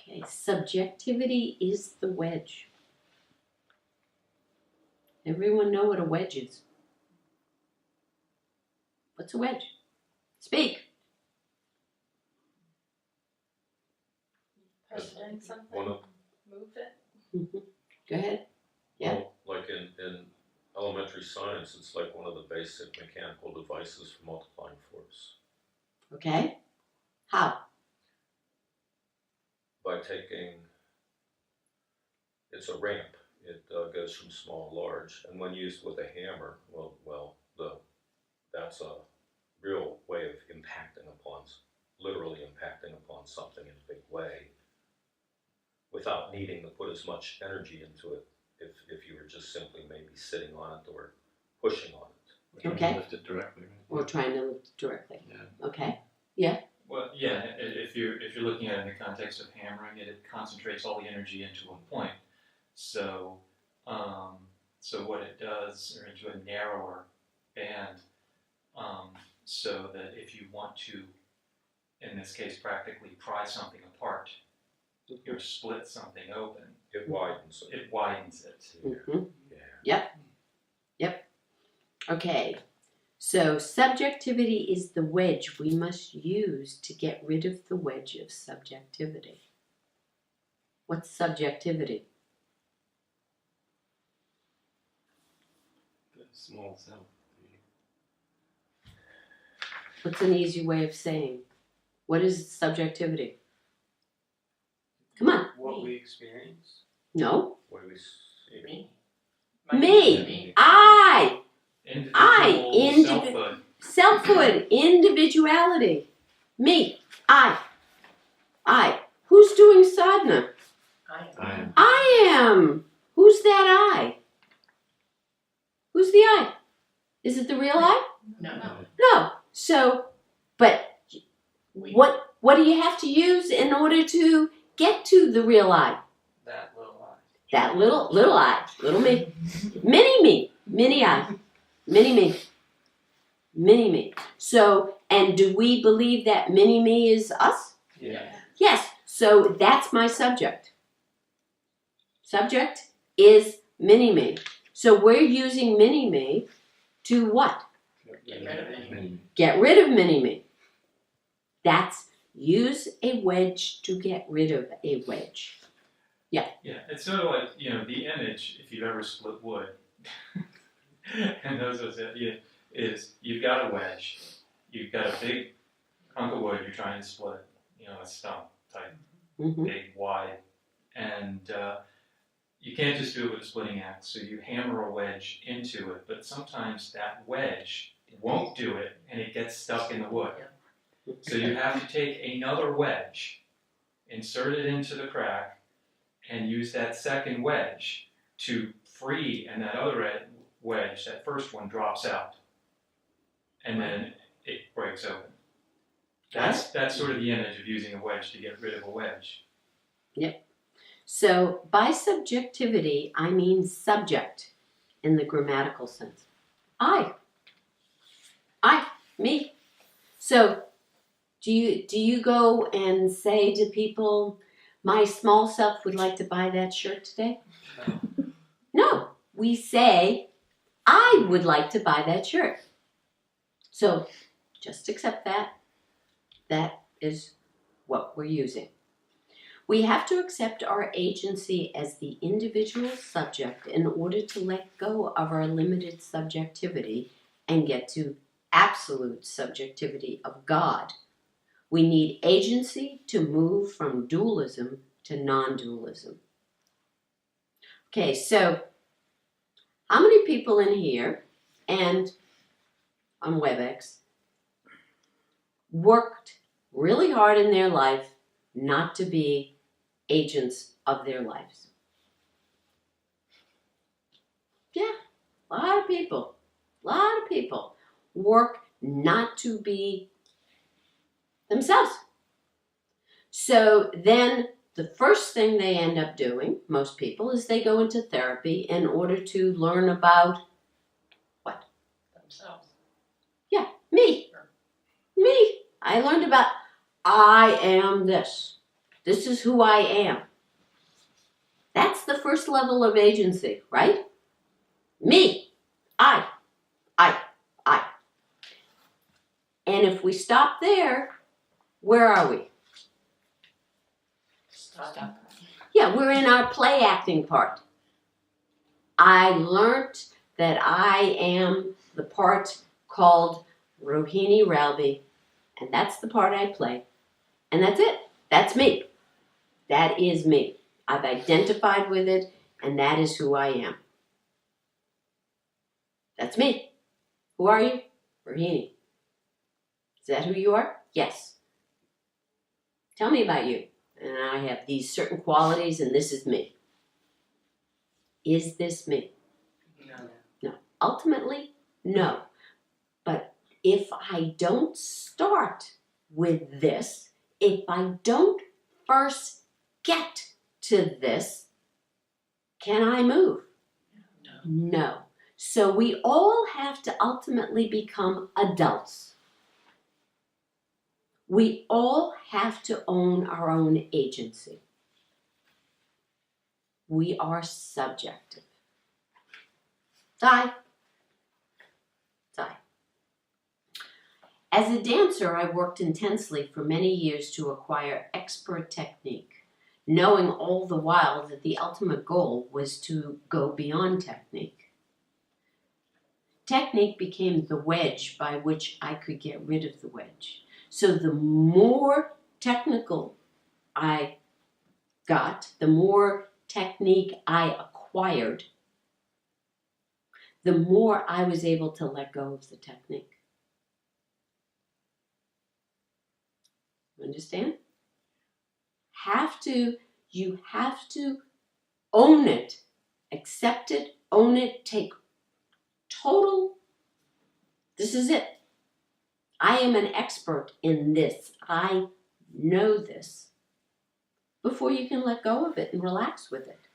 Okay, subjectivity is the wedge. Everyone know what a wedge is? What's a wedge? Speak. Presenting something, move it. Mm-hmm. Go ahead. Yeah. Well, like in elementary science, it's like one of the basic mechanical devices for multiplying force. Okay. How? By taking, it's a ramp. It goes from small to large, and when used with a hammer, that's a real way of literally impacting upon something in a big way, without needing to put as much energy into it. If you were just simply maybe sitting on it or pushing on it. Okay. To lift it directly, right? Or trying to lift it directly. Yeah. Okay. Yeah. Well, yeah. If you're looking at it in the context of hammering it, it concentrates all the energy into one point. So, what it does, or into a narrower band, so that if you want to, in this case, practically pry something apart, or split something open, It widens it. it widens it. Mm-hmm. Yeah. Yep. Okay. So subjectivity is the wedge we must use to get rid of the wedge of subjectivity. What's subjectivity? The small self. What's an easy way of saying? What is subjectivity? Come on. What we experience. No. What do we see? Me. Me. I. Individual selfhood. Selfhood. Individuality. Me. I. Who's doing sadhana? I I am. Who's that I? Who's the I? Is it the real I? No. No. So, but what do you have to use in order to get to the real I? That little I. That little I, little me, mini I, mini me. So, and do we believe that mini me is us? Yeah. Yes. So that's my subject. Subject is mini me. So we're using mini me to what? Get rid of it. Get rid of mini me. That's use a wedge to get rid of a wedge. Yeah, it's sort of like, the image, if you've ever split wood, and those of us that, is you've got a wedge, you've got a big hunk of wood you're trying to split, a stump type, big, wide, and you can't just do it with a splitting axe, so you hammer a wedge into it, but sometimes that wedge won't do it, and it gets stuck in the wood. So you have to take another wedge, insert it into the crack, and use that second wedge to free, and that other wedge, that first one, drops out. And then it breaks open. That's sort of the image of using a wedge to get rid of a wedge. Yep. So by subjectivity, I mean subject in the grammatical sense. I, me. So do you go and say to people, my small self would like to buy that shirt today? No. We say, I would like to buy that shirt. So just accept that. That is what we're using. We have to accept our agency as the individual subject in order to let go of our limited subjectivity and get to absolute subjectivity of God. We need agency to move from dualism to non-dualism. Okay, so how many people in here and on WebEx worked really hard in their life not to be agents of their lives? Yeah, a lot of people work not to be themselves. So then the first thing they end up doing, most people, is they go into therapy in order to learn about what? Themselves. Yeah, me. Me. I learned about I am this. This is who I am. That's the first level of agency, right? Me. I. And if we stop there, where are we? Stop. Yeah, we're in our play acting part. I learnt that I am the part called Rohini Ralby, and that's the part I play. And that's it. That's me. That is me. I've identified with it, and that is who I am. That's me. Who are you? Rohini. Is that who you are? Yes. Tell me about you. And I have these certain qualities, and this is me. Is this me? No. Ultimately, no. But if I don't start with this, if I don't first get to this, can I move? No. So we all have to ultimately become adults. We all have to own our own agency. We are subjective. Die. As a dancer, I worked intensely for many years to acquire expert technique, knowing all the while that the ultimate goal was to go beyond technique. Technique became the wedge by which I could get rid of the wedge. So the more technical I got, the more technique I acquired, the more I was able to let go of the technique. Understand? You have to own it, accept it, own it, take total, this is it. I am an expert in this. I know this. Before you can let go of it and relax with it.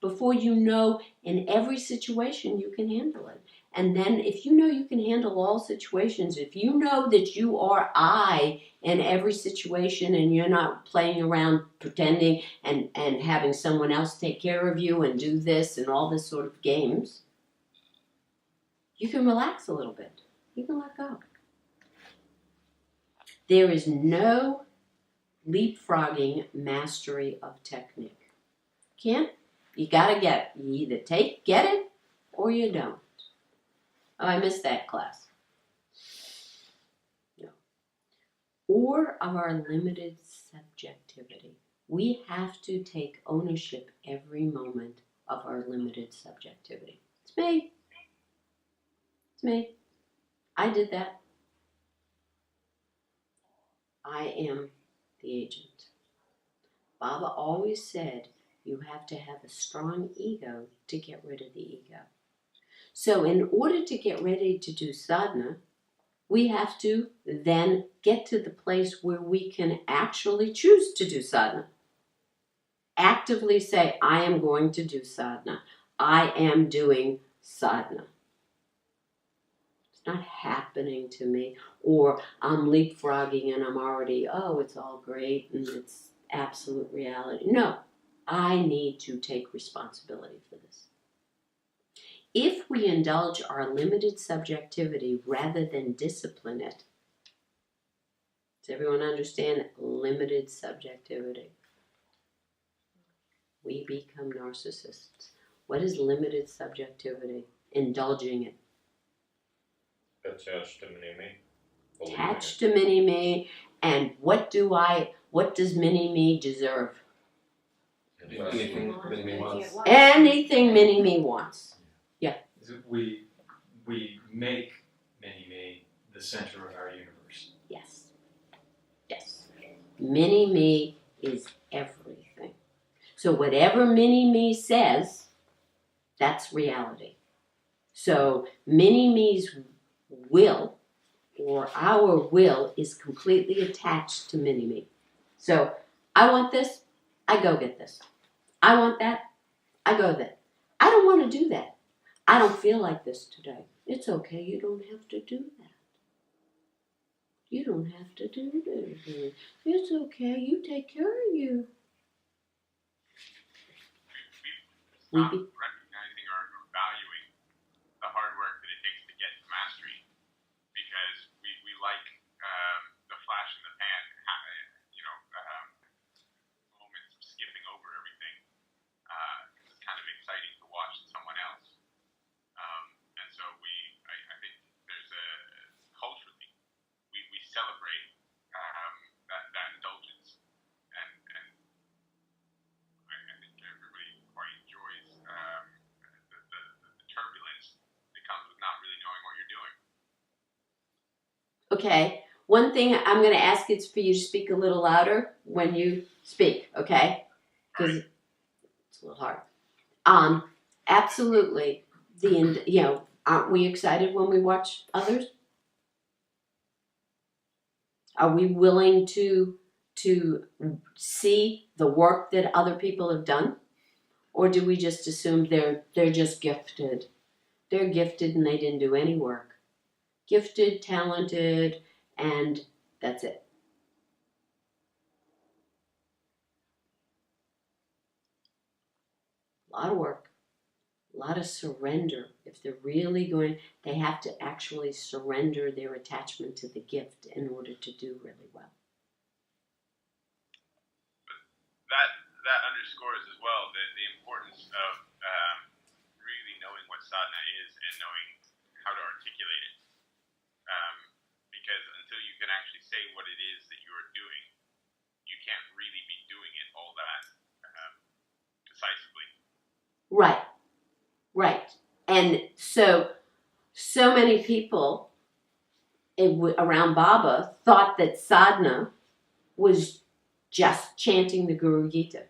Before you know in every situation you can handle it. And then if you know you can handle all situations, if you know that you are I in every situation and you're not playing around pretending and having someone else take care of you and do this and all this sort of games, you can relax a little bit. You can let go. There is no leapfrogging mastery of technique. Can't? You gotta get it. You either get it or you don't. Oh, I missed that class. No. Or of our limited subjectivity. We have to take ownership every moment of our limited subjectivity. It's me. It's me. I did that. I am the agent. Baba always said you have to have a strong ego to get rid of the ego. So in order to get ready to do sadhana, we have to then get to the place where we can actually choose to do sadhana. Actively say, I am going to do sadhana. I am doing sadhana. It's not happening to me, or I'm leapfrogging and I'm already, it's all great and it's absolute reality. No, I need to take responsibility for this. If we indulge our limited subjectivity rather than discipline it, does everyone understand limited subjectivity? We become narcissists. What is limited subjectivity? Indulging it. Attached to mini-me. Attached to mini-me, and what does mini-me deserve? Anything Mini-me wants. Anything mini-me wants. We make mini-me the center of our universe. Yes. Mini-me is everything. So whatever mini-me says, that's reality. So mini-me's will, or our will, is completely attached to mini-me. So I want this, I go get this. I want that, I go that. I don't want to do that. I don't feel like this today. It's okay, you don't have to do that. You don't have to do this. It's okay. You take care of you. We stop recognizing or valuing the hard work that it takes to get to mastery because we like the flash in the pan, moments of skipping over everything. It's kind of exciting to watch someone else. And so I think there's culturally, we celebrate that indulgence. And I think everybody quite enjoys the turbulence that comes with not really knowing what you're doing. Okay. One thing I'm going to ask is for you to speak a little louder when you speak, okay? Because it's a little hard. Absolutely. Aren't we excited when we watch others? Are we willing to see the work that other people have done? Or do we just assume they're just gifted? They're gifted and they didn't do any work. Gifted, talented, and that's it. A lot of work. A lot of surrender. If they're really going, they have to actually surrender their attachment to the gift in order to do really well. That underscores as well the importance of really knowing what sadhana is and knowing how to articulate it. Because until you can actually say what it is that you're doing, you can't really be doing it all that decisively. Right. And so many people around Baba thought that sadhana was just chanting the Guru Gita.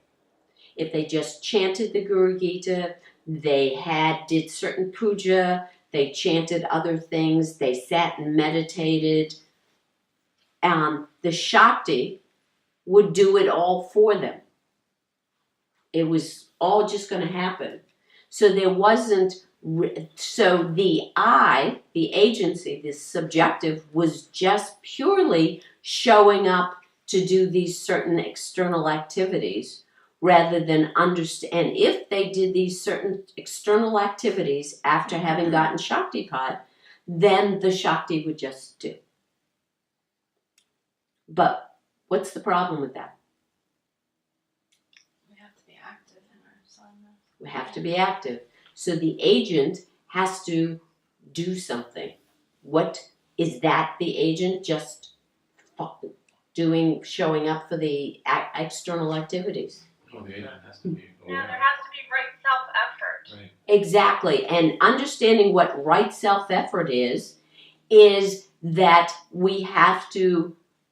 If they just chanted the Guru Gita, they did certain puja, they chanted other things, they sat and meditated. The Shakti would do it all for them. It was all just going to happen. So there wasn't, so the I, the agency, this subjective, was just purely showing up to do these certain external activities rather than understand. And if they did these certain external activities after having gotten Shaktipat, then the Shakti would just do. But what's the problem with that? We have to be active in our sadhana. We have to be active. So the agent has to do something. What is that? The agent just showing up for the external activities. Well, the agent has to be aware. Now there has to be right self-effort. Right. Exactly. And understanding what right self-effort is that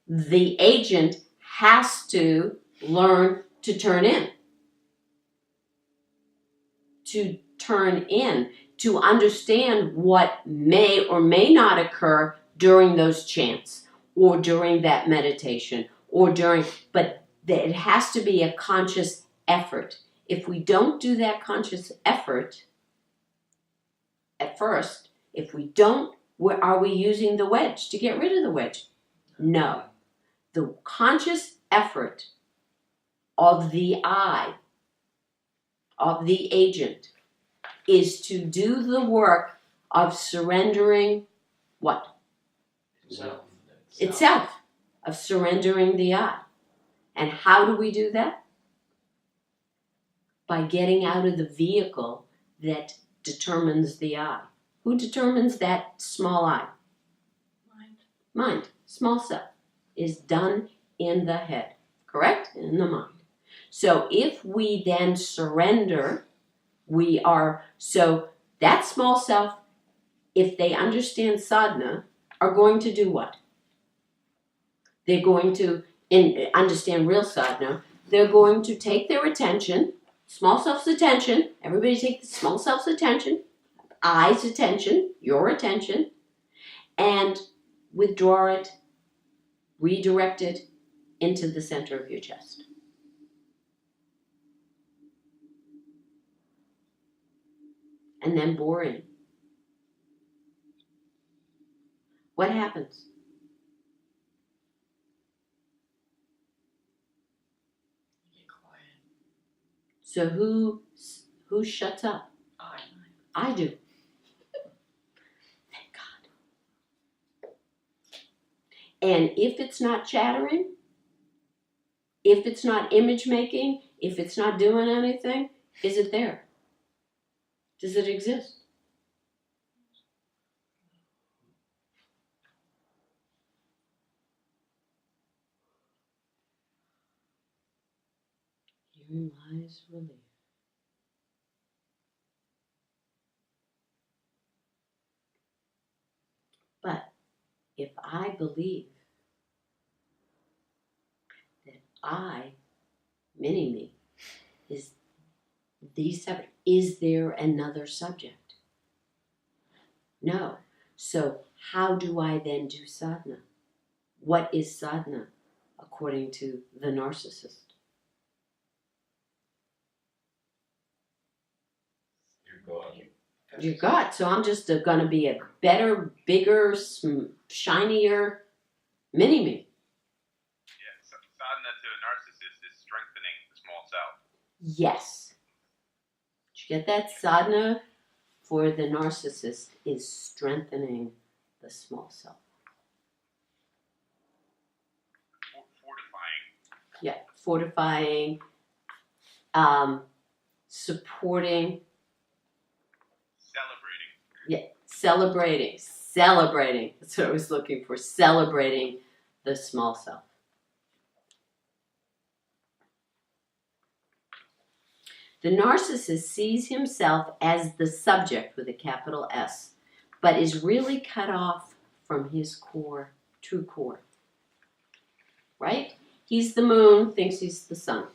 the agent has to learn to turn in. To turn in, to understand what may or may not occur during those chants or during that meditation but it has to be a conscious effort. If we don't do that conscious effort at first, are we using the wedge to get rid of the wedge? No. The conscious effort of the I, of the agent, is to do the work of surrendering what? Itself. Of surrendering the I. And how do we do that? By getting out of the vehicle that determines the I. Who determines that small I? Mind. Small self. Is done in the head. Correct? In the mind. So if we then surrender, so that small self, if they understand sadhana, are going to do what? They're going to understand real sadhana. They're going to take their attention, small self's attention, everybody take the small self's attention, I's attention, your attention, and withdraw it, redirect it into the center of your chest. And then bore in. What happens? So who shuts up? I do. Thank God. And if it's not chattering, if it's not image making, if it's not doing anything, is it there? Does it exist? Herein lies relief. But if I believe that I, mini-me, is the subject, is there another subject? No. So how do I then do sadhana? What is sadhana according to the narcissist? Your God. Your God. So I'm just going to be a better, bigger, shinier mini-me. Yeah, sadhana to a narcissist is strengthening the small self. Yes. Did you get that? Sadhana for the narcissist is strengthening the small self. Fortifying. Yeah, fortifying, supporting, celebrating. That's what I was looking for. Celebrating the small self. The narcissist sees himself as the subject with a capital S, but is really cut off from his core, true core. Right? He's the moon, thinks he's the sun.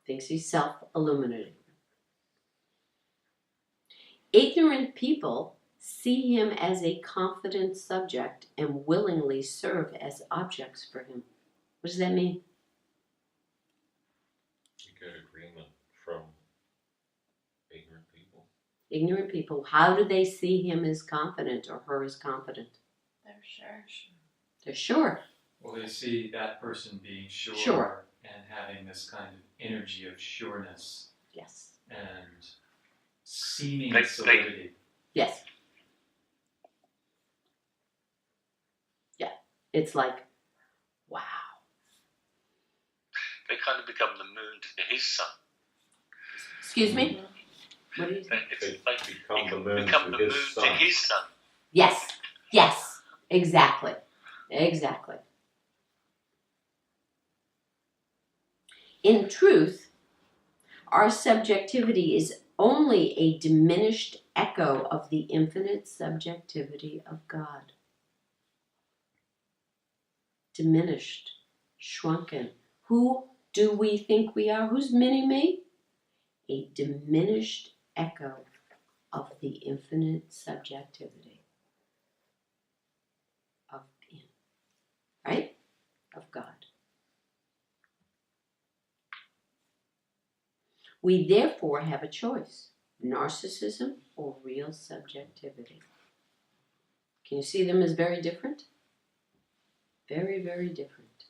Thinks he's self-illuminating. Ignorant people see him as a confident subject and willingly serve as objects for him. What does that mean? You get agreement from ignorant people. Ignorant people, how do they see him as confident or her as confident? They're sure. They're sure. Well, they see that person being sure, Sure. and having this kind of energy of sureness Yes. and seeming They- solidity. Yes. Yeah. It's like, wow. They kind of become the moon to his sun. Excuse me? What do you say? It's like Become the moon become to the his moon sun. to his sun. Yes. Yes. Exactly. Exactly. In truth, our subjectivity is only a diminished echo of the infinite subjectivity of God. Diminished, shrunken. Who do we think we are? Who's mini-me? A diminished echo of the infinite subjectivity of Him. Right? Of God. We therefore have a choice, narcissism or real subjectivity. Can you see them as very different? Very, very different.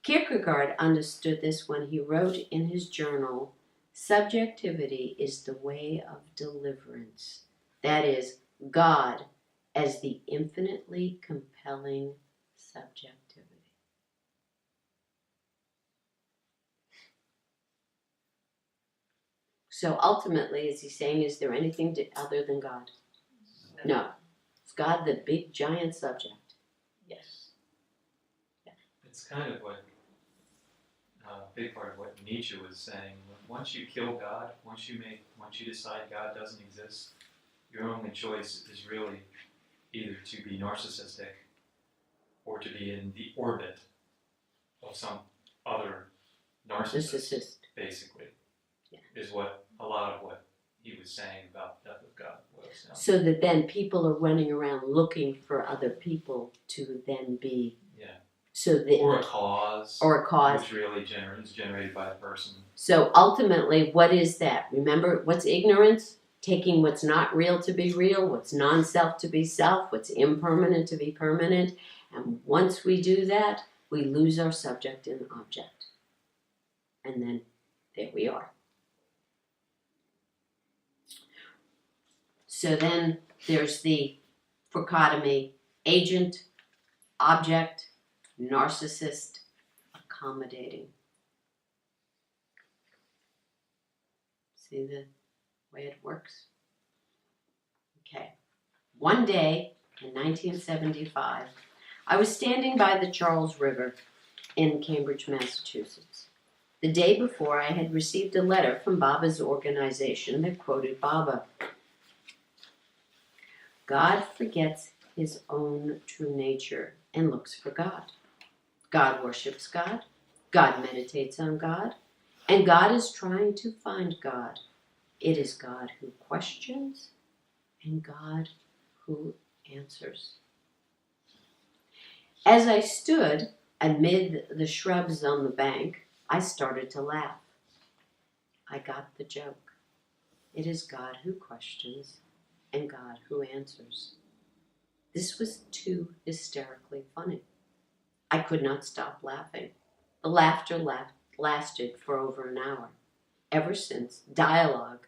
Kierkegaard understood this when he wrote in his journal, "Subjectivity is the way of deliverance." That is, God as the infinitely compelling subjectivity. So ultimately, is he saying, is there anything other than God? No. Is God the big giant subject? Yes. It's kind of what a big part of what Nietzsche was saying. Once you kill God, once you decide God doesn't exist, your only choice is really either to be narcissistic or to be in the orbit of some other narcissist, basically, is what a lot of what he was saying about the death of God was. So that then people are running around looking for other people to then be. Yeah. So that, or a cause. Which really is generated by the person. So ultimately, what is that? Remember, what's ignorance? Taking what's not real to be real, what's non-self to be self, what's impermanent to be permanent. And once we do that, we lose our subject and object. And then there we are. So then there's the dichotomy: agent, object, narcissist, accommodating. See the way it works? Okay. One day in 1975, I was standing by the Charles River in Cambridge, Massachusetts. The day before, I had received a letter from Baba's organization that quoted Baba. God forgets his own true nature and looks for God. God worships God. God meditates on God. And God is trying to find God. It is God who questions and God who answers. As I stood amid the shrubs on the bank, I started to laugh. I got the joke. It is God who questions and God who answers. This was too hysterically funny. I could not stop laughing. The laughter lasted for over an hour. Ever since, dialogue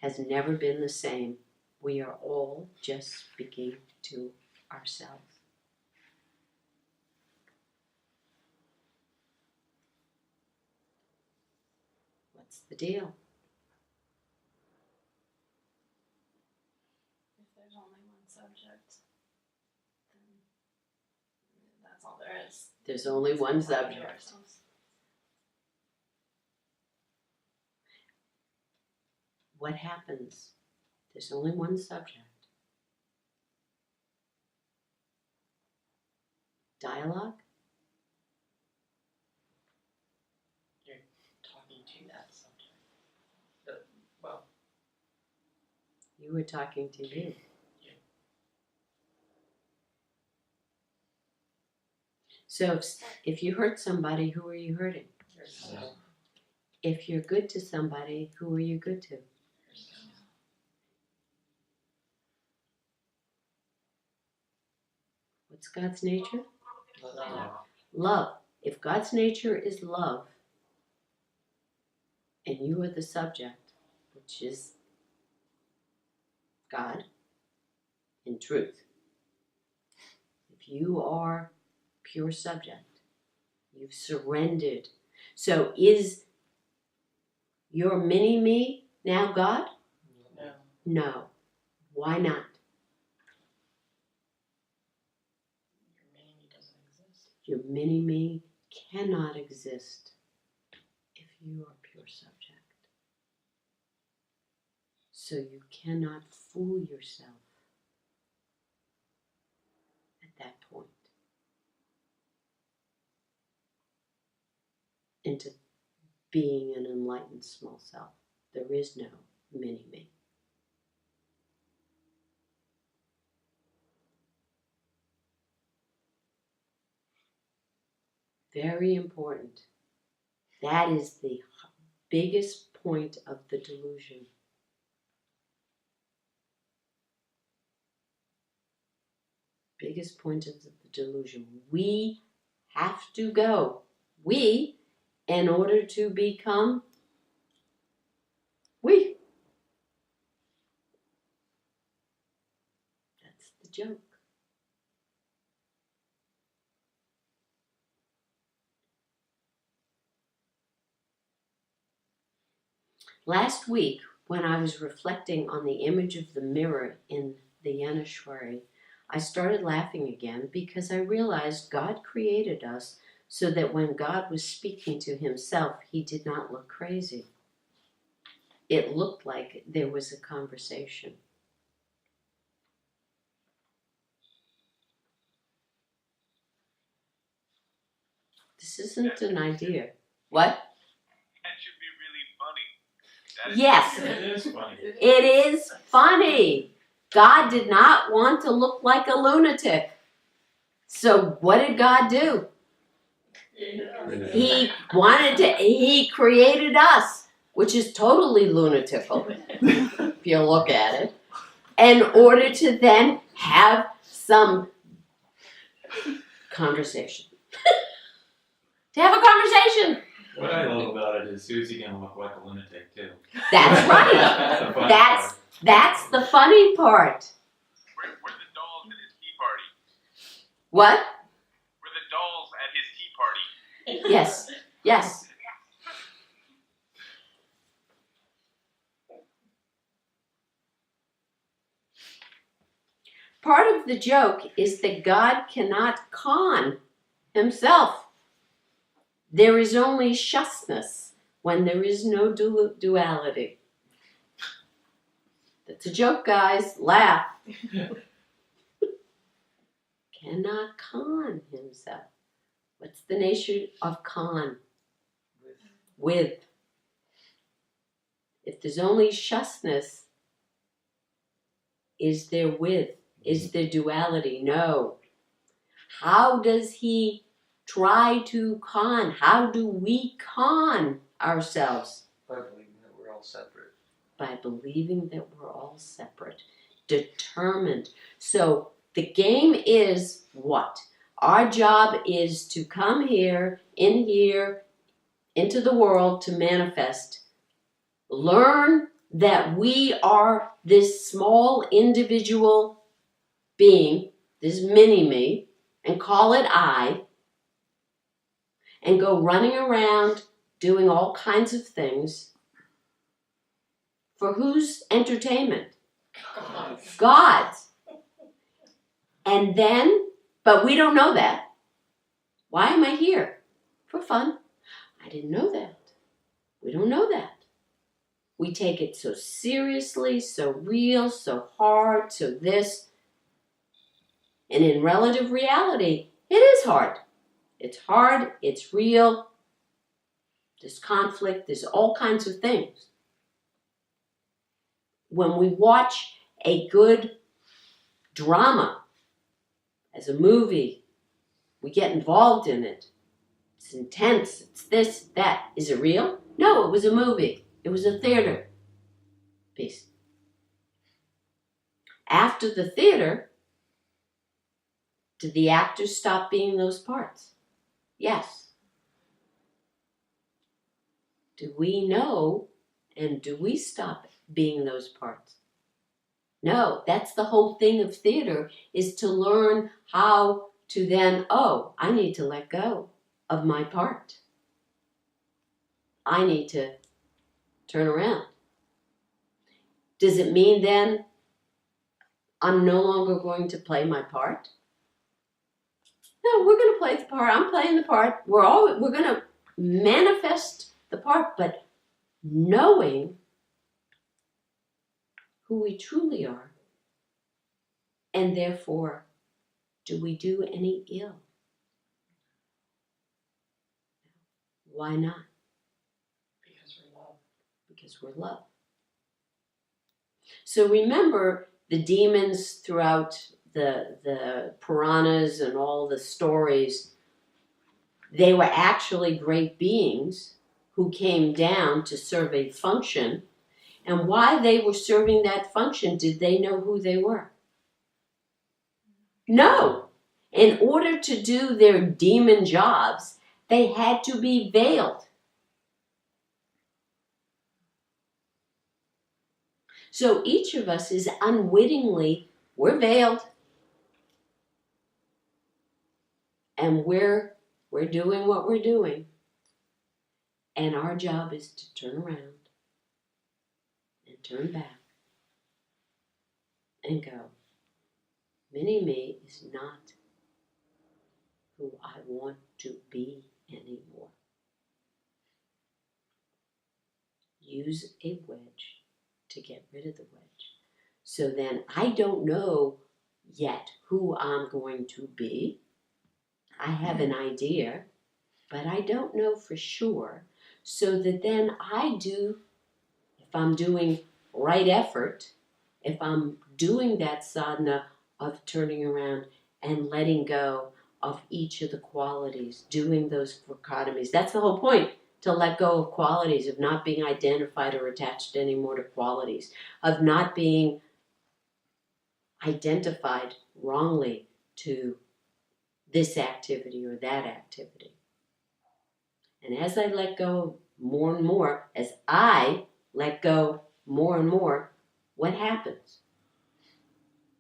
has never been the same. We are all just speaking to ourselves. What's the deal? If there's only one subject, then that's all there is. There's only one subject. Ourselves. What happens? There's only one subject. Dialogue? Talking to that subject. Well, You were talking to you. So if you hurt somebody, who are you hurting? yourself. If you're good to somebody, who are you good to? What's God's nature? Love. Love. If God's nature is love, and you are the subject, which is God, in truth, if you are pure subject, you've surrendered. So is your mini-me now God? No. No. Why not? Your mini-me doesn't exist. Your mini-me cannot exist if you are pure subject. So you cannot fool yourself at that point into being an enlightened small self. There is no mini-me. Very important. That is the biggest point of the delusion. Biggest point of the delusion. We have to go. We, in order to become we. That's the joke. Last week, when I was reflecting on the image of the mirror in the Yaneshwari, I started laughing again because I realized God created us so that when God was speaking to himself, he did not look crazy. It looked like there was a conversation. This isn't an idea. What? That should be really funny. That is Yes, It is funny. it is funny. God did not want to look like a lunatic. So what did God do? He created us, which is totally lunatical, if you look at it, in order to then have some conversation. To have a conversation. What I love about it is Susie gonna look like a lunatic too. That's right. That's the fun That's part. that's the funny part. Where the dolls at his tea party? What? Where the dolls at his tea party? Yes. Yes. Part of the joke is that God cannot con himself. There is only shusness when there is no duality. That's a joke, guys. Laugh. Cannot con himself. What's the nature of con? With. If there's only shusness, is there with? Is there duality? No. How does he try to con? How do we con ourselves? By believing that we're all separate. By believing that we're all separate. Determined. So the game is what? Our job is to come here, into the world to manifest. Learn that we are this small individual being, this mini-me, and call it I, and go running around doing all kinds of things. For whose entertainment? God's. And then, but we don't know that. Why am I here? For fun. I didn't know that. We don't know that. We take it so seriously, so real, so hard, so this. And in relative reality, it is hard. It's hard, it's real. There's conflict, there's all kinds of things. When we watch a good drama as a movie, we get involved in it. It's intense, it's this, that. Is it real? No, it was a movie. It was a theater piece. After the theater, did the actors stop being those parts? Yes. Do we know and do we stop being those parts? No, that's the whole thing of theater, is to learn how to then, I need to let go of my part. I need to turn around. Does it mean then I'm no longer going to play my part? No, we're going to play the part. I'm playing the part. We're going to manifest the part, but knowing who we truly are, and therefore, do we do any ill? Why not? Because we're love. Because we're love. So remember the demons throughout the Puranas and all the stories, they were actually great beings who came down to serve a function. And why they were serving that function, did they know who they were? No. In order to do their demon jobs, they had to be veiled. So each of us is unwittingly, we're veiled. And we're doing what we're doing. And our job is to turn around and turn back and go, Mini-Me is not who I want to be anymore. Use a wedge to get rid of the wedge. So then I don't know yet who I'm going to be. I have an idea, but I don't know for sure. So that then I do, if I'm doing right effort, if I'm doing that sadhana of turning around and letting go of each of the qualities, doing those dichotomies. That's the whole point, to let go of qualities, of not being identified or attached anymore to qualities, of not being identified wrongly to this activity or that activity. And as I let go more and more, as I let go more and more, what happens?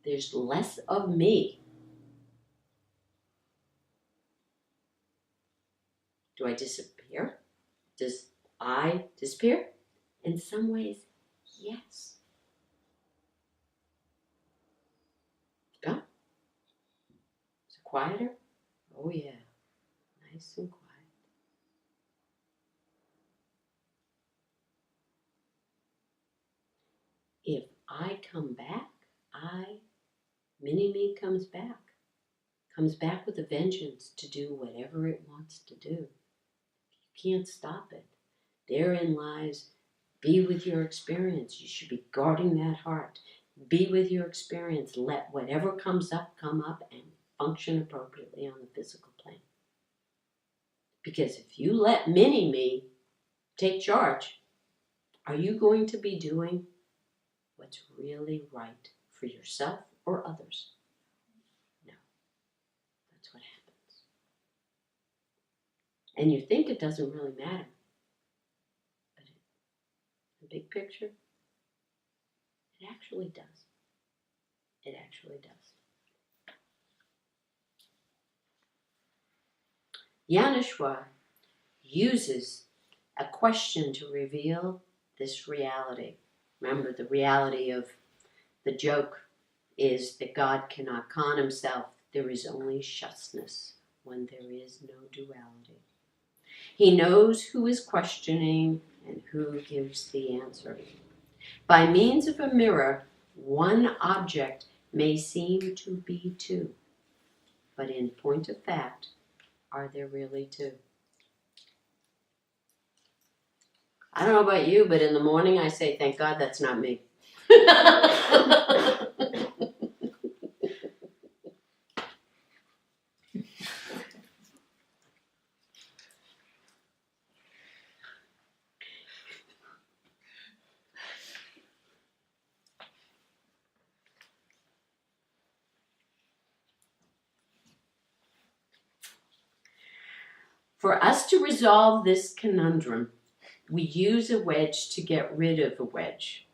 There's less of me. Do I disappear? Does I disappear? In some ways, yes. Go. Is it quieter? Oh yeah, nice and quiet. If I come back, mini-me comes back with a vengeance to do whatever it wants to do. You can't stop it. Therein lies, be with your experience. You should be guarding that heart. Be with your experience. Let whatever comes up come up and function appropriately on the physical plane. Because if you let mini-me take charge, are you going to be doing what's really right for yourself or others? No. That's what happens. And you think it doesn't really matter. But in the big picture, it actually does. It actually does. Yanishwa uses a question to reveal this reality. Remember, the reality of the joke is that God cannot con himself. There is only justness when there is no duality. He knows who is questioning and who gives the answer. By means of a mirror, one object may seem to be two, but in point of fact, are there really two? I don't know about you, but in the morning I say, thank God that's not me. For us to resolve this conundrum, we use a wedge to get rid of a wedge.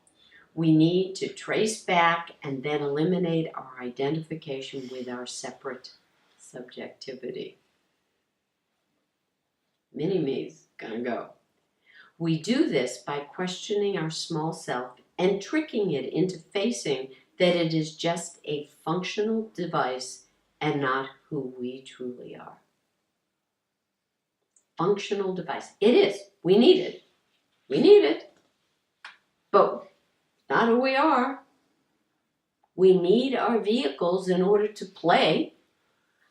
We need to trace back and then eliminate our identification with our separate subjectivity. Mini-me's gonna go. We do this by questioning our small self and tricking it into facing that it is just a functional device and not who we truly are. Functional device. It is. We need it. We need it. But not who we are. We need our vehicles in order to play.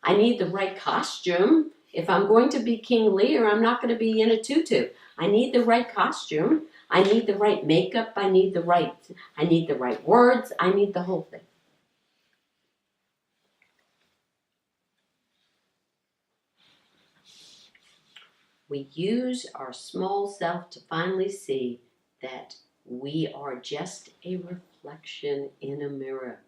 I need the right costume. If I'm going to be King Lear, I'm not going to be in a tutu. I need the right costume. I need the right makeup. I need the right words. I need the whole thing. We use our small self to finally see that we are just a reflection in a mirror.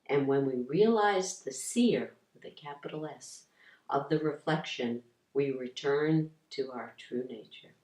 And when we realize the seer, with a capital S, of the reflection, we return to our true nature.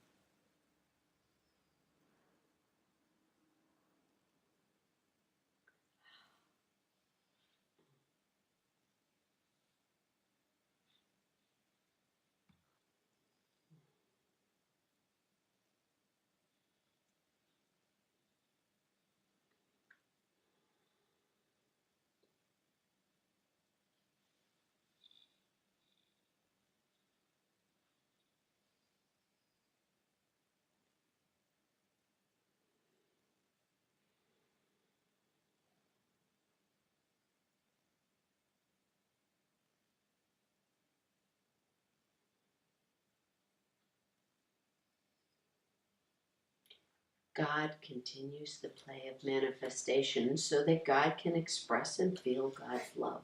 God continues the play of manifestation so that God can express and feel God's love.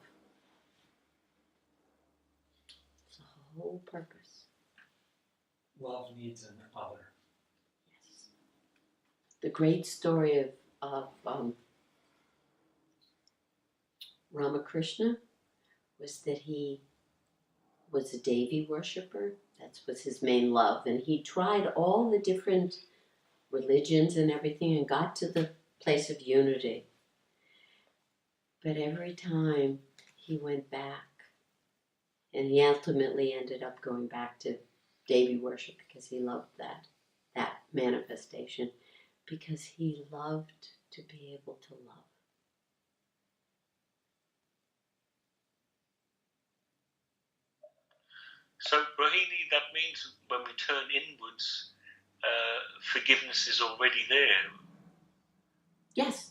It's the whole purpose. Love needs an other. Yes. The great story of Ramakrishna was that he was a Devi worshiper. That was his main love. And he tried all the different religions and everything and got to the place of unity. But every time he went back, and he ultimately ended up going back to Devi worship because he loved that manifestation, because he loved to be able to love. So, Rohini, that means when we turn inwards, forgiveness is already there. Yes.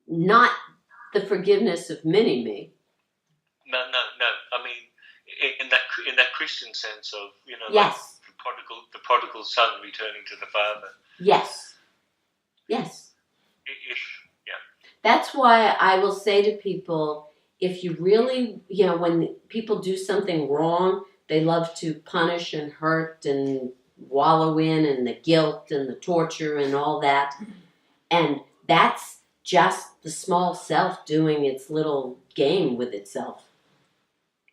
Not the forgiveness of mini-me. No. I mean, in that Christian sense of, Yes. like the prodigal son returning to the father. Yes. Yes. Yeah. That's why I will say to people, if you really, when people do something wrong, they love to punish and hurt and wallow in the guilt and the torture and all that. And that's just the small self doing its little game with itself.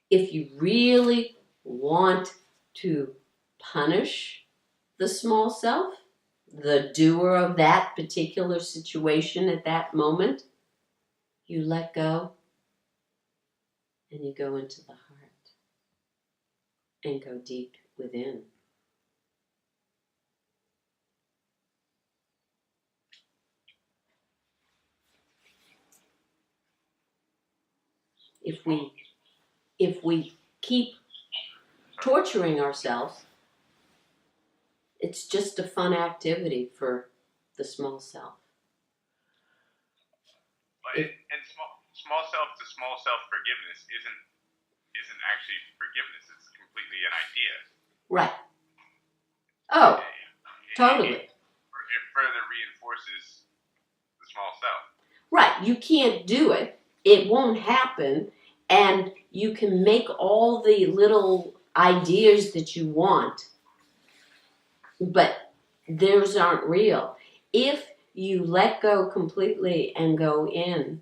If you really want to punish the small self, the doer of that particular situation at that moment, you let go and you go into the heart and go deep within. If we keep torturing ourselves, it's just a fun activity for the small self. And small self to small self forgiveness isn't actually forgiveness. It's completely an idea. Right. Oh, totally. It further reinforces the small self. Right. You can't do it. It won't happen. And you can make all the little ideas that you want, but those aren't real. If you let go completely and go in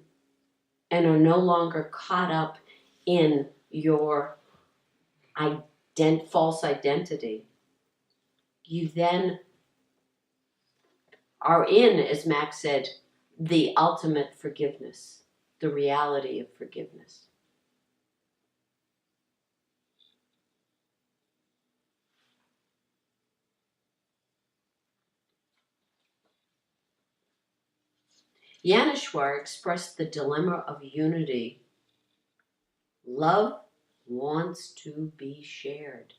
and are no longer caught up in your false identity, you then are in, as Max said, the ultimate forgiveness, the reality of forgiveness. Yaneshwar expressed the dilemma of unity. Love wants to be shared.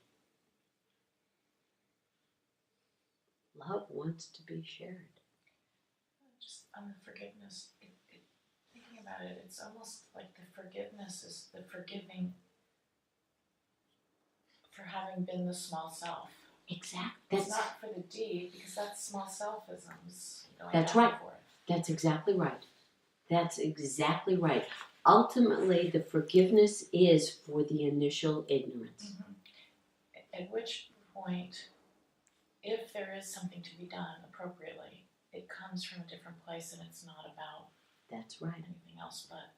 Love wants to be shared. Just on the forgiveness, thinking about it, it's almost like the forgiveness is the forgiving for having been the small self. Exactly. It's not for the deed, because that's small selfisms. That's right. That's exactly right. That's exactly right. Ultimately, the forgiveness is for the initial ignorance. Mm-hmm. At which point, if there is something to be done appropriately, it comes from a different place and it's not about That's right. anything else but.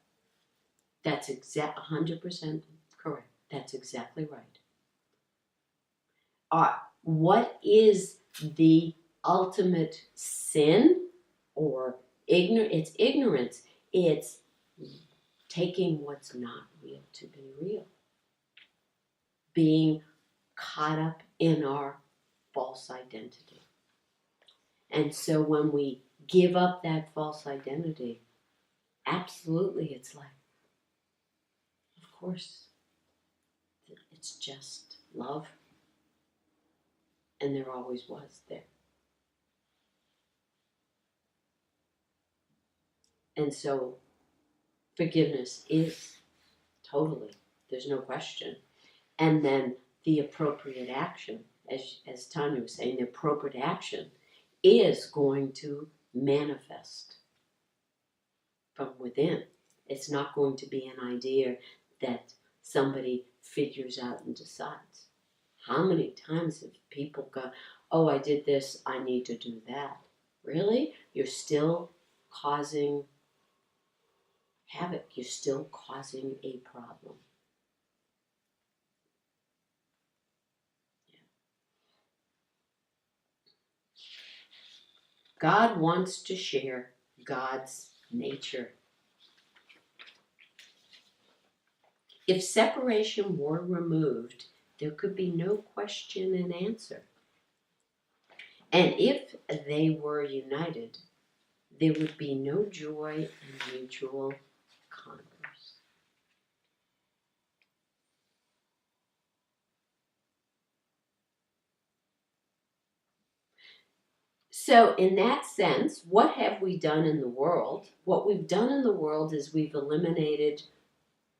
That's 100% correct. That's exactly right. What is the ultimate sin or ignorance? It's ignorance. It's taking what's not real to be real. Being caught up in our false identity. And so when we give up that false identity, absolutely it's like, of course, it's just love. And there always was there. And so forgiveness is totally, there's no question. And then the appropriate action, as Tanya was saying, the appropriate action is going to manifest from within. It's not going to be an idea that somebody figures out and decides. How many times have people go, oh, I did this, I need to do that? Really? You're still causing havoc. You're still causing a problem. God wants to share God's nature. If separation were removed, there could be no question and answer. And if they were united, there would be no joy and mutual converse. So in that sense, what have we done in the world? What we've done in the world is we've eliminated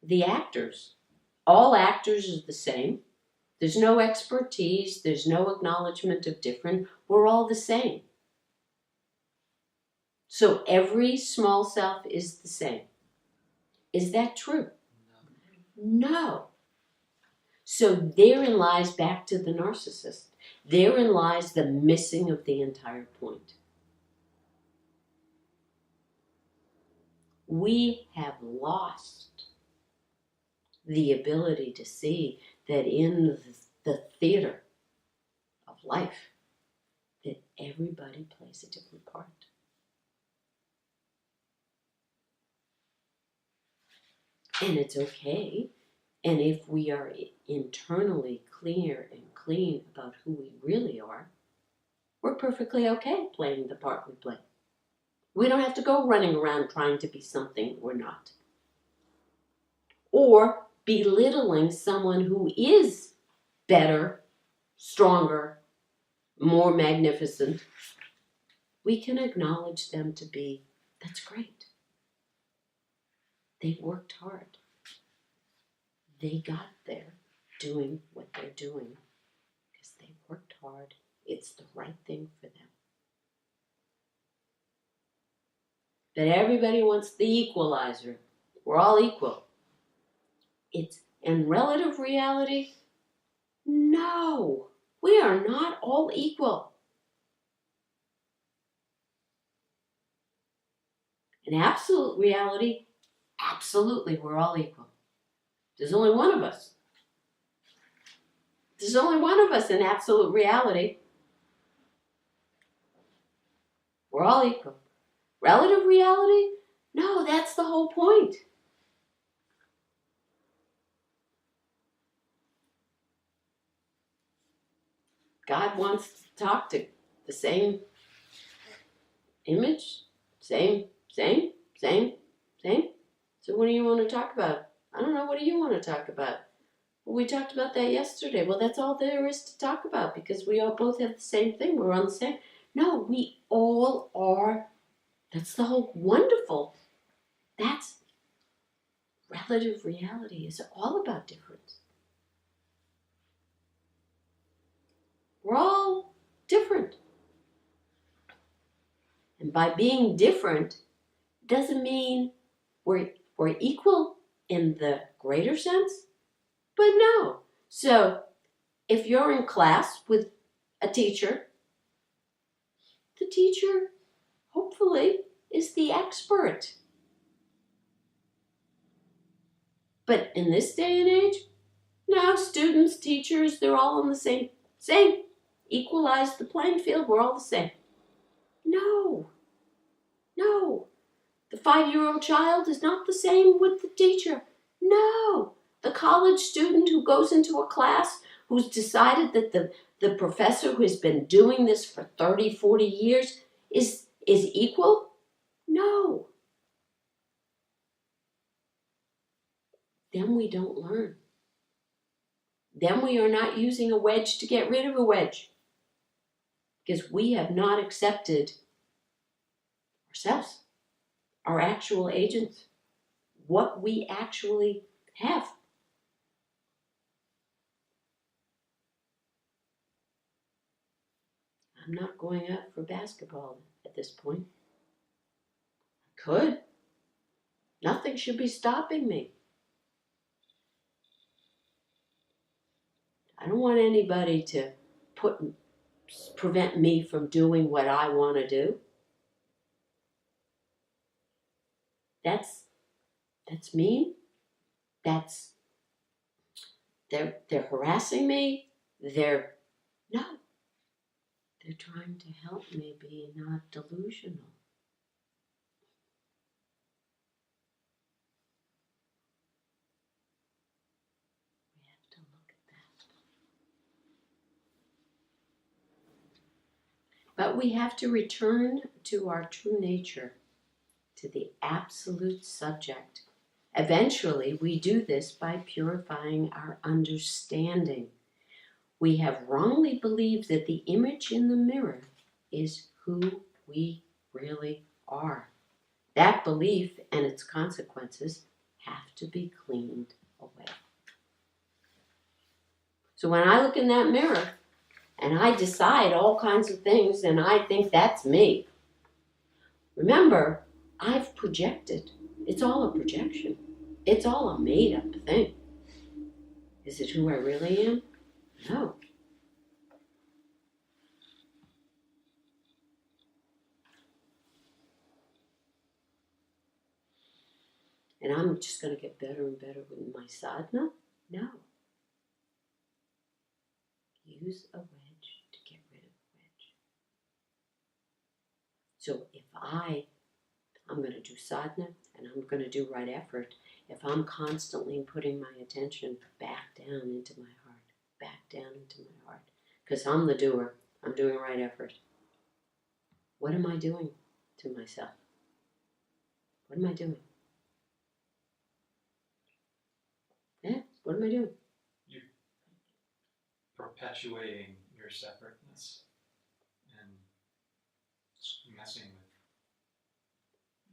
the actors. All actors are the same. There's no expertise. There's no acknowledgement of different. We're all the same. So every small self is the same. Is that true? No. So therein lies, back to the narcissist, therein lies the missing of the entire point. We have lost the ability to see that in the theater of life, that everybody plays a different part. And it's okay. And if we are internally clear and clean about who we really are, we're perfectly okay playing the part we play. We don't have to go running around trying to be something we're not. Or belittling someone who is better, stronger, more magnificent. We can acknowledge them to be, that's great. They worked hard. They got there doing what they're doing because they worked hard. It's the right thing for them. But everybody wants the equalizer. We're all equal. It's in relative reality, no, we are not all equal. In absolute reality, absolutely, we're all equal. There's only one of us. There's only one of us in absolute reality. We're all equal. Relative reality? No, that's the whole point. God wants to talk to the same image, same. So what do you want to talk about? I don't know, what do you want to talk about? Well, we talked about that yesterday. Well, that's all there is to talk about because we all both have the same thing. We're on the same. No, we all are. That's the whole wonderful. That's relative reality. Is all about difference. We're all different. And by being different doesn't mean we're equal in the greater sense, but no. So if you're in class with a teacher, the teacher hopefully is the expert. But in this day and age, no, students, teachers, they're all on the same. Equalize the playing field, we're all the same. No. The 5-year-old child is not the same with the teacher. No. The college student who goes into a class who's decided that the professor who has been doing this for 30, 40 years is equal? No. Then we don't learn. Then we are not using a wedge to get rid of a wedge. Because we have not accepted ourselves, our actual agents, what we actually have. I'm not going out for basketball at this point. I could. Nothing should be stopping me. I don't want anybody to prevent me from doing what I want to do. That's That's mean. They're harassing me. They're trying to help me be not delusional. We have to look at that. But we have to return to our true nature, to the absolute subject. Eventually, we do this by purifying our understanding. We have wrongly believed that the image in the mirror is who we really are. That belief and its consequences have to be cleaned away. So when I look in that mirror and I decide all kinds of things and I think that's me, remember, I've projected. It's all a projection. It's all a made-up thing. Is it who I really am? No. And I'm just going to get better and better with my sadhana? No. Use a wedge to get rid of a wedge. So if I'm going to do sadhana and I'm going to do right effort, if I'm constantly putting my attention back down into my heart, back down into my heart, because I'm the doer, I'm doing right effort. What am I doing to myself? What am I doing? Yeah, what am I doing? You're perpetuating your separateness and messing with.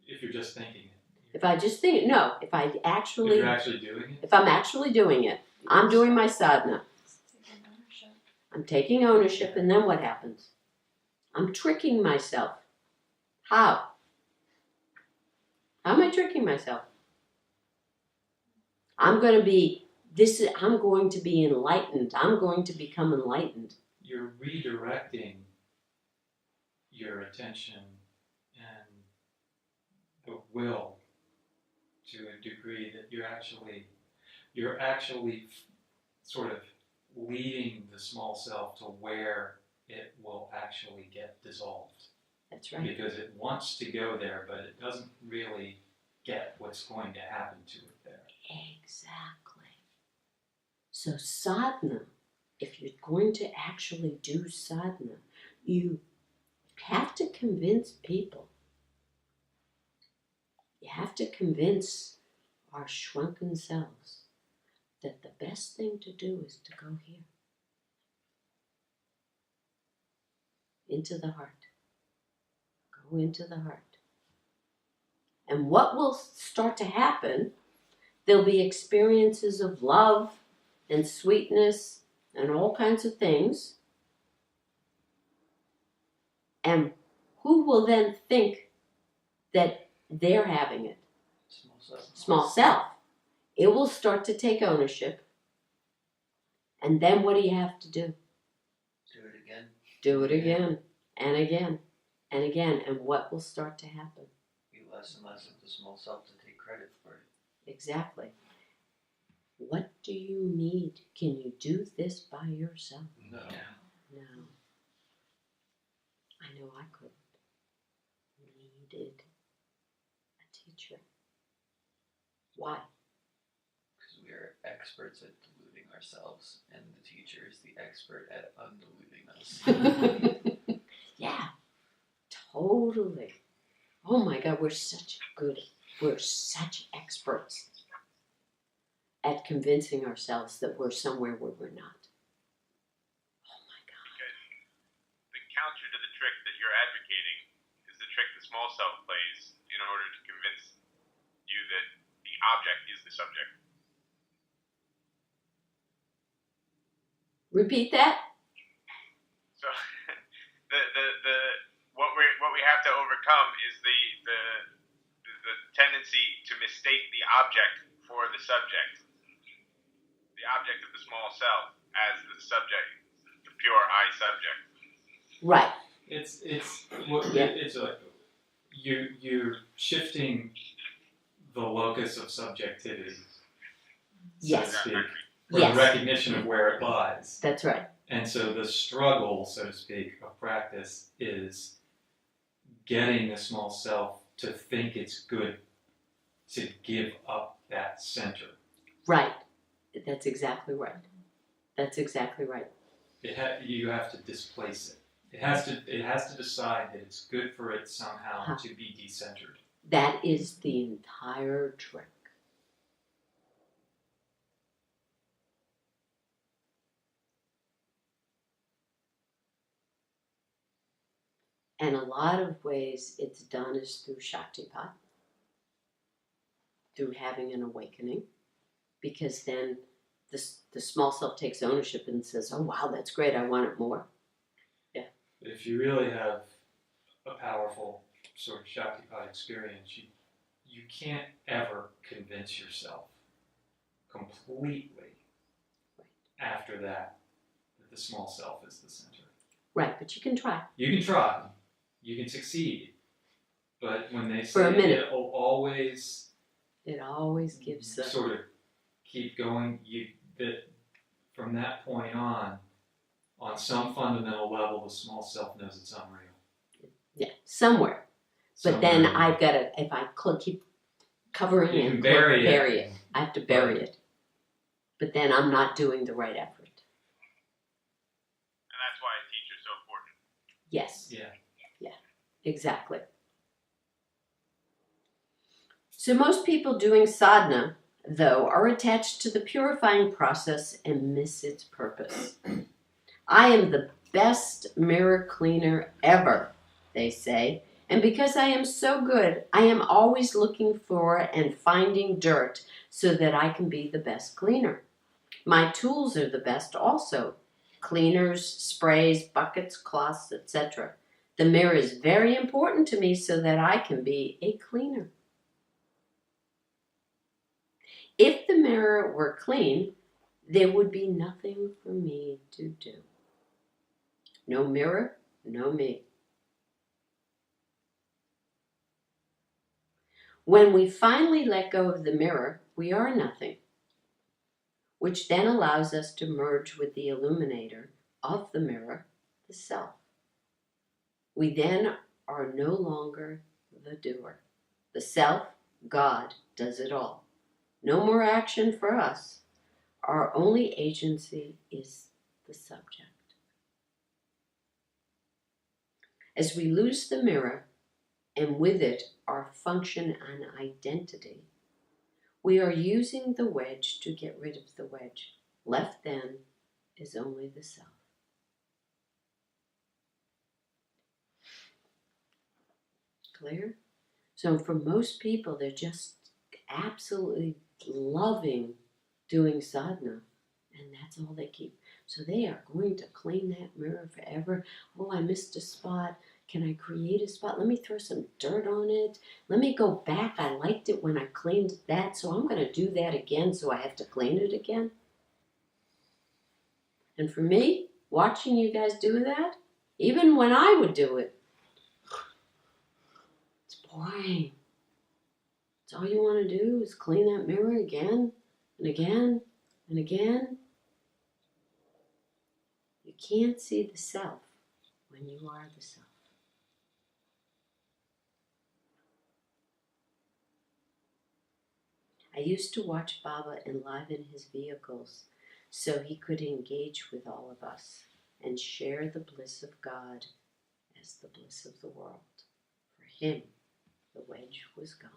If you're just thinking it. If I just think it, no. If I'm If actually you're actually doing it. If I'm actually doing it, I'm doing my sadhana. Taking ownership. I'm taking ownership, and then what happens? I'm tricking myself. How? How am I tricking myself? I'm going to be enlightened. I'm going to become enlightened. You're redirecting your attention and the will to a degree that you're actually sort of leading the small self to where it will actually get dissolved. That's right. Because it wants to go there, but it doesn't really get what's going to happen to it there. Exactly. So sadhana, if you're going to actually do sadhana, you have to convince people. You have to convince our shrunken selves that the best thing to do is to go here. Into the heart. Go into the heart. And what will start to happen, there'll be experiences of love and sweetness and all kinds of things. And who will then think that they're having it? Small self. It will start to take ownership. And then what do you have to do? Do it again. Do it again and again and again. And what will start to happen? Be less and less of the small self to take credit for it. Exactly. What do you need? Can you do this by yourself? No. No. I know I couldn't. Needed a teacher. Why? Because we are experts at deluding ourselves, and the teacher is the expert at undeluding us. Yeah, totally. Oh my God, we're such experts at convincing ourselves that we're somewhere where we're not. Oh my God. Because the counter to the trick that you're advocating is the trick the small self plays in order to convince you that the object is the subject. Repeat that. So what we have to overcome is the tendency to mistake the object for the subject, the object of the small self as the subject, the pure I subject. Right. It's like you're shifting the locus of subjectivity, so Yes. to speak, or Yes. the recognition of where it lies. That's right. And so the struggle, so to speak, of practice is getting the small self to think it's good to give up that center. Right. That's exactly right. That's exactly right. You have to displace it. It has to decide that it's good for it somehow to be decentered. That is the entire trick. And a lot of ways it's done is through Shaktipat, through having an awakening, because then the small self takes ownership and says, oh wow, that's great, I want it more. Yeah. But if you really have a powerful sort of Shaktipat experience, you can't ever convince yourself completely after that the small self is the center. Right, but you can try. You can try. You can succeed. But when they For a say minute. it'll always It always gives the... sort of keep going, that from that point on some fundamental level, the small self knows it's unreal. Yeah, somewhere. But then Somewhere. I've got to, if I keep covering You it, can bury it. I have to bury it. But then I'm not doing the right effort. And that's why a teacher's so important. Yes. Yeah. Exactly. So most people doing sadhana, though, are attached to the purifying process and miss its purpose. I am the best mirror cleaner ever, they say, and because I am so good, I am always looking for and finding dirt so that I can be the best cleaner. My tools are the best also, cleaners, sprays, buckets, cloths, etc. The mirror is very important to me so that I can be a cleaner. If the mirror were clean, there would be nothing for me to do. No mirror, no me. When we finally let go of the mirror, we are nothing, which then allows us to merge with the illuminator of the mirror, the self. We then are no longer the doer. The self, God, does it all. No more action for us. Our only agency is the subject. As we lose the mirror, and with it our function and identity, we are using the wedge to get rid of the wedge. Left then is only the self. Clear? So for most people, they're just absolutely loving doing sadhana, and that's all they keep. So they are going to clean that mirror forever. Oh, I missed a spot. Can I create a spot? Let me throw some dirt on it. Let me go back. I liked it when I cleaned that, so I'm going to do that again, so I have to clean it again. And for me, watching you guys do that, even when I would do it, it's boring. It's all you want to do is clean that mirror again and again and again. You can't see the self when you are the self. I used to watch Baba enliven his vehicles so he could engage with all of us and share the bliss of God as the bliss of the world. For him, the wedge was gone.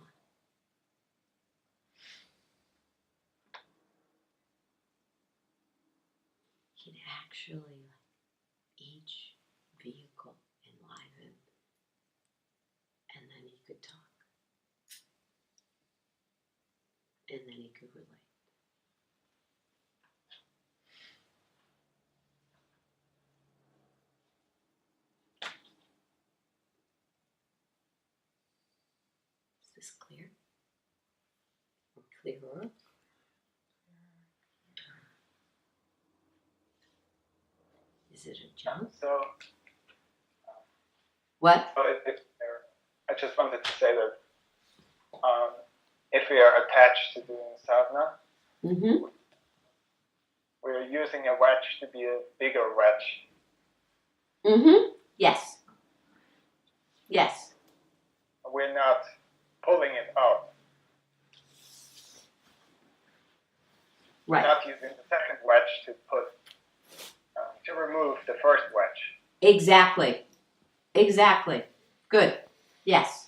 He'd actually each vehicle enliven, and then he could talk, and then he could relate. Is this clear? Or clearer? Is it a jump? So, What? I just wanted to say that if if we are attached to doing sadhana, Mm-hmm. we're using a wedge to be a bigger wedge. Mm-hmm. Yes. Yes. We're not pulling it out. Right. Not using the second wedge to remove the first wedge. Exactly. Exactly. Good. Yes.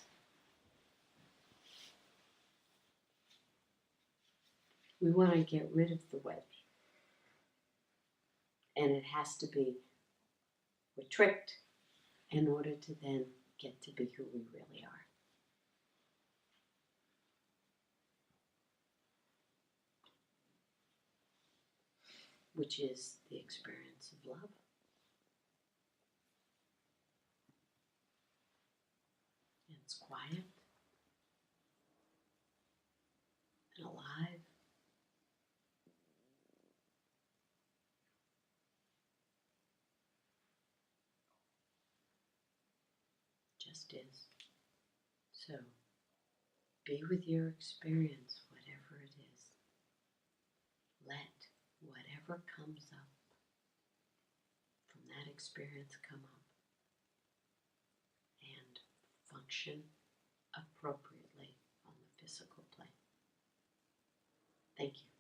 We want to get rid of the wedge. And it has to be, we're tricked in order to then get to be who we really are. Which is the experience of love. And it's quiet and alive. Just is. So, be with your experience, whatever it is. Let whatever comes up from that experience come up and function appropriately on the physical plane. Thank you.